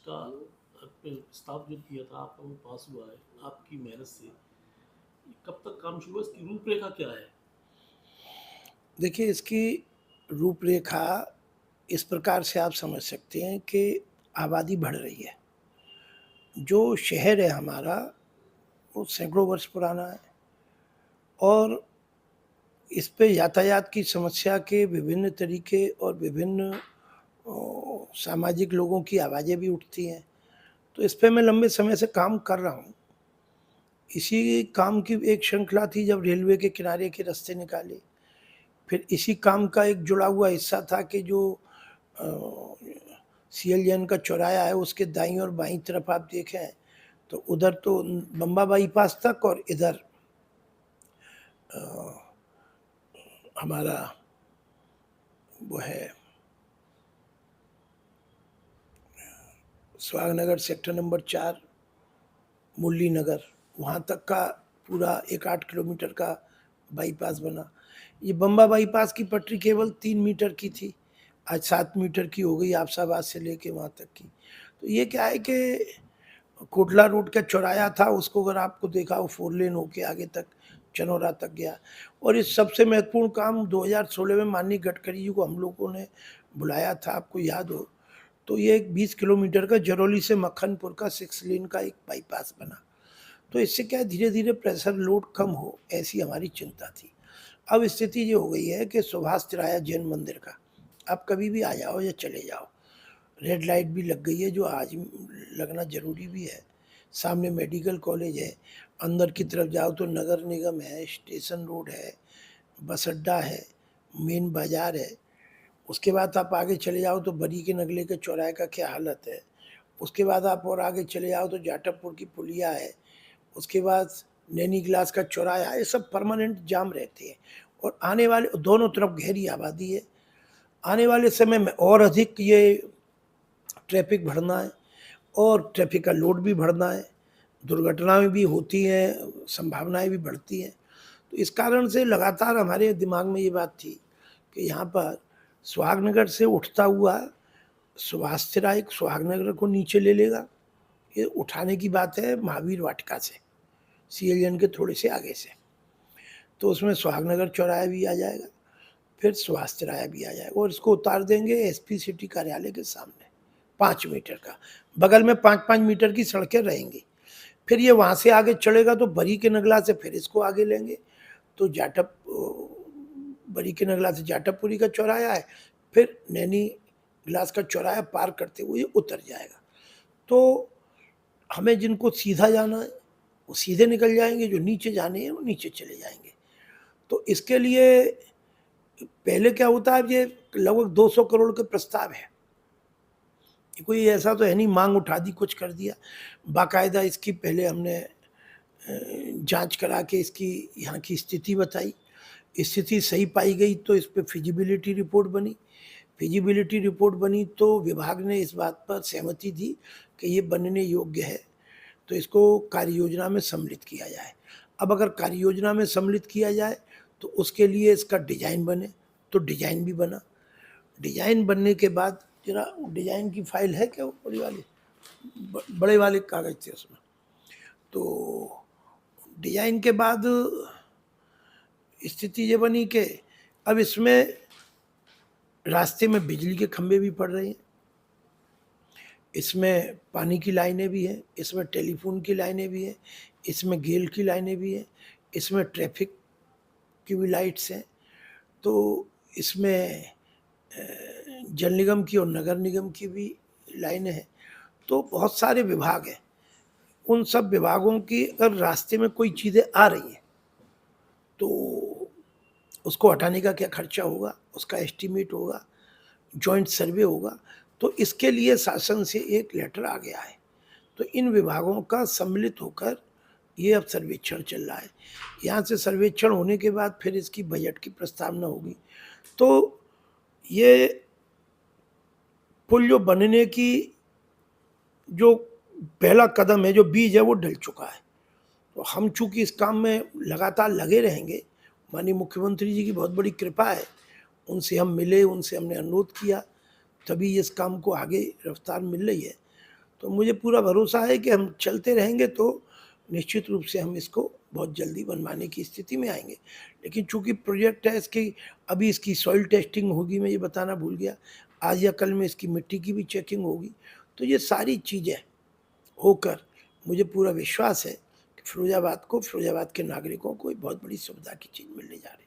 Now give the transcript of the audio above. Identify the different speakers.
Speaker 1: का आपने प्रस्ताव जो दिया था आपका वो पास हुआ है आपकी मेहनत से। कब तक काम शुरू है, इसकी रूपरेखा क्या है?
Speaker 2: देखिए, इसकी रूपरेखा इस प्रकार से आप समझ सकते हैं कि आबादी बढ़ रही है। जो शहर है हमारा, वो सैकड़ों वर्ष पुराना है और इस पे यातायात की समस्या के विभिन्न तरीके और विभिन्न सामाजिक लोगों की आवाज़ें भी उठती हैं। तो इस पे मैं लंबे समय से काम कर रहा हूँ। इसी काम की एक श्रृंखला थी जब रेलवे के किनारे के रास्ते निकाले। फिर इसी काम का एक जुड़ा हुआ हिस्सा था कि जो अ, सीएलजेन का चौराहा है उसके दाईं और बाईं तरफ आप देखें तो उधर तो बम्बा बाईपास तक और इधर अ, हमारा वो है स्वागनगर सेक्टर नंबर 4 मुरली नगर, वहाँ तक का पूरा एक 8 किलोमीटर का बाईपास बना। ये बम्बा बाईपास की पटरी केवल 3 मीटर की थी, आज 7 मीटर की हो गई आफसाबाद से लेके वहाँ तक की। तो ये क्या है कि कोटला रोड का चौराया था, उसको अगर आपको देखा वो 4 लेन होके आगे तक चनौरा तक गया। और इस सबसे महत्वपूर्ण काम 2016 में माननीय गडकरी जी को हम लोगों ने बुलाया था, आपको याद हो, तो ये एक 20 किलोमीटर का जरौली से मक्खनपुर का 6 लेन का एक बाईपास बना। तो इससे क्या है, धीरे धीरे प्रेशर लोड कम हो, ऐसी हमारी चिंता थी। अब स्थिति ये हो गई है कि सुभाष तिराया जैन मंदिर का आप कभी भी आ जाओ या चले जाओ, रेड लाइट भी लग गई है जो आज लगना ज़रूरी भी है। सामने मेडिकल कॉलेज है, अंदर की तरफ जाओ तो नगर निगम है, स्टेशन रोड है, बस अड्डा है, मेन बाज़ार है। उसके बाद आप आगे चले जाओ तो बरी के नगले के चौराहे का क्या हालत है। उसके बाद आप और आगे चले जाओ तो जाटवपुर की पुलिया है। उसके बाद नैनी ग्लास का चौराहा है, ये सब परमानेंट जाम रहते हैं। और आने वाले दोनों तरफ गहरी आबादी है। आने वाले समय में और अधिक ये ट्रैफिक बढ़ना है और ट्रैफिक का लोड भी बढ़ना है, दुर्घटनाएं भी होती हैं, संभावनाएं भी बढ़ती हैं। तो इस कारण से लगातार हमारे दिमाग में ये बात थी कि यहाँ पर सुहागनगर से उठता हुआ सुभाष तिराहा सुहागनगर को नीचे ले लेगा। ये उठाने की बात है महावीर वाटिका से, सीएलएन के थोड़े से आगे से। तो उसमें सुहागनगर चौराहा भी आ जाएगा, फिर सुभाष तिराहा भी आ जाएगा और इसको उतार देंगे एसपी सिटी कार्यालय के सामने 5 मीटर का। बगल में 5-5 मीटर की सड़कें रहेंगी। फिर ये वहाँ से आगे चढ़ेगा तो बरी के नगला से फिर इसको आगे लेंगे तो बरी के नगला से जाटवपुरी का चौराहा है, फिर नैनी ग्लास का चौराहा पार करते हुए उतर जाएगा। तो हमें जिनको सीधा जाना है वो सीधे निकल जाएंगे, जो नीचे जाने हैं वो नीचे चले जाएंगे। तो इसके लिए पहले क्या होता है, ये लगभग 200 करोड़ के प्रस्ताव है। कोई ऐसा तो है नहीं मांग उठा दी कुछ कर दिया। बाकायदा इसकी पहले हमने जांच करा के इसकी यहाँ की स्थिति बताई। स्थिति सही पाई गई तो इस पे फिजिबिलिटी रिपोर्ट बनी। फिजिबिलिटी रिपोर्ट बनी तो विभाग ने इस बात पर सहमति दी कि ये बनने योग्य है, तो इसको कार्य योजना में सम्मिलित किया जाए। अब अगर कार्य योजना में सम्मिलित किया जाए तो उसके लिए इसका डिजाइन बने, तो डिजाइन भी बना। डिजाइन बनने के बाद जरा डिजाइन की फाइल है क्या, वो बड़ी वाली बड़े वाले कागज थे उसमें। तो डिजाइन के बाद स्थिति ये बनी कि अब इसमें रास्ते में बिजली के खंभे भी पड़ रहे हैं, इसमें पानी की लाइनें भी हैं, इसमें टेलीफोन की लाइनें भी हैं, इसमें गेल की लाइनें भी हैं, इसमें ट्रैफिक की भी लाइट्स हैं। तो इसमें जल निगम की और नगर निगम की भी लाइनें हैं। तो बहुत सारे विभाग हैं। उन सब विभागों की अगर रास्ते में कोई चीज़ें आ रही हैं तो उसको हटाने का क्या खर्चा होगा, उसका एस्टीमेट होगा, जॉइंट सर्वे होगा। तो इसके लिए शासन से एक लेटर आ गया है। तो इन विभागों का सम्मिलित होकर ये अब सर्वेक्षण चल रहा है। यहाँ से सर्वेक्षण होने के बाद फिर इसकी बजट की प्रस्तावना होगी। तो ये पुल जो बनने की जो पहला कदम है, जो बीज है, वो डल चुका है। तो हम चूंकि इस काम में लगातार लगे रहेंगे, माननीय मुख्यमंत्री जी की बहुत बड़ी कृपा है, उनसे हम मिले, उनसे हमने अनुरोध किया, तभी इस काम को आगे रफ्तार मिल रही है। तो मुझे पूरा भरोसा है कि हम चलते रहेंगे तो निश्चित रूप से हम इसको बहुत जल्दी बनवाने की स्थिति में आएंगे। लेकिन चूंकि प्रोजेक्ट है इसकी, अभी इसकी सॉइल टेस्टिंग होगी, मैं ये बताना भूल गया, आज या कल में इसकी मिट्टी की भी चेकिंग होगी। तो ये सारी चीज़ें होकर मुझे पूरा विश्वास है कि फिरोजाबाद को, फिरोजाबाद के नागरिकों को एक बहुत बड़ी सुविधा की चीज़ मिलने जा रही है।